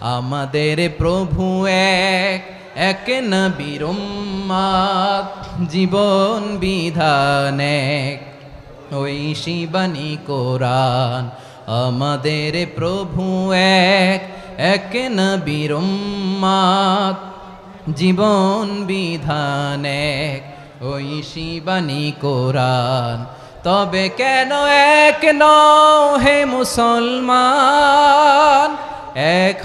আমাদের প্রভু এক এক নবীর উম্মত, জীবন বিধান এক ঐশী বাণী কোরআন। আমাদের প্রভু এক এক নবীর উম্মত, জীবন বিধান এক ঐশী বাণী কোরআন। তবে কেন এক নও হে মুসলমান, এক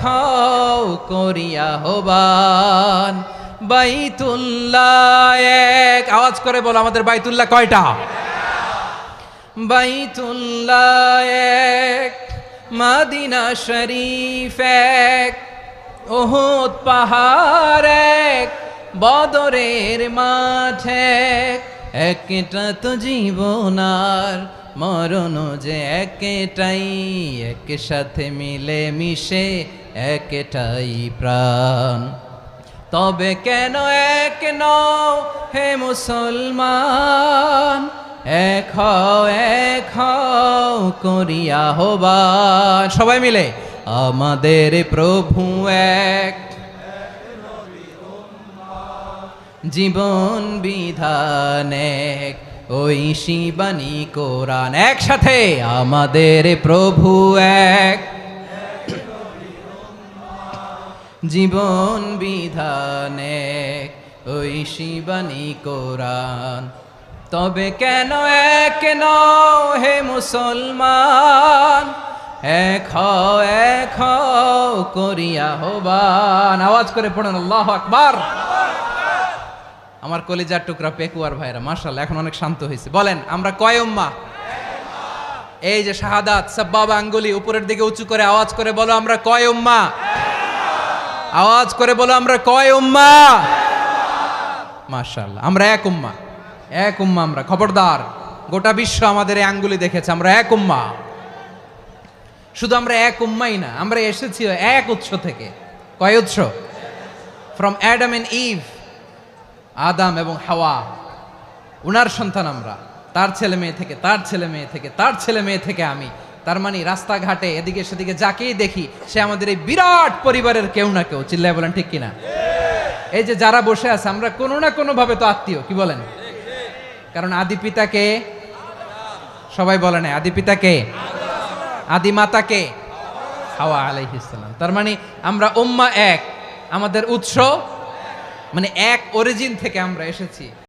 হও করিয়া হবান। বাইতুল্লাহ এক, আওয়াজ করে বলো আমাদের বাইতুল্লাহ কয়টা? বাইতুল্লাহ এক, মদিনা শরীফ এক, উহুদ পাহাড় এক, বদরের মাঠ এক। একটা তো জীবন আর মরণ যে একটাই, একসাথে মিলে মিশে একটাই প্রাণ। তবে কেন এক নও হে মুসলমান, এক হও করিয়া হবান। সবাই মিলে আমাদের প্রভু এক, জীবন বিধান এক ঐশী বাণী কোরআন। একসাথে আমাদের প্রভু এক, জীবন বিধান এক ঐশী বাণী কোরআন। তবে কেন এক নও হে মুসলমান, এক হও করিয়া হবান। আওয়াজ করে পড়েন আল্লাহু আকবার। আমার কলিজার টুকরা পেকুয়ার ভাইরা মাশাআল্লাহ এখন অনেক শান্ত হয়েছে। বলেন আমরা কয় উম্মাহ? এই যে শাহাদাত সাব্বাবা আঙ্গুলি উপরের দিকে উঁচু করে আওয়াজ করে বলো আমরা কয় উম্মাহ? আওয়াজ করে বলো আমরা কয় উম্মাহ? মাশাআল্লাহ আমরা এক উম্মাহ, এক উম্মাহ আমরা। খবরদার, গোটা বিশ্ব আমাদের এই আঙ্গুলি দেখেছে আমরা এক উম্মাহ। শুধু আমরা এক উম্মাই না, আমরা এসেছি এক উৎস থেকে। কয় উৎস? ফ্রম অ্যাডাম এন্ড ইভ, আদাম এবং হাওয়া, উনার সন্তান আমরা। তার ছেলে মেয়ে থেকে, তার ছেলে মেয়ে থেকে, তার ছেলে মেয়ে থেকে আমি। তার মানে রাস্তাঘাটে এদিকে সেদিকে যাকেই দেখি সে আমাদের এই বিরাট পরিবারের কেউ না কেউ। চিল্লায় বলেন ঠিক কিনা? এই যে যারা বসে আছে আমরা কোনো না কোনো ভাবে তো আত্মীয়, কি বলেন? কারণ আদি পিতাকে সবাই বলে না, আদি পিতাকে, আদি মাতাকে হাওয়া আলাইহিস সালাম। তার মানে আমরা উম্মাহ এক, আমাদের উৎস মানে এক অরিজিন থেকে আমরা এসেছি।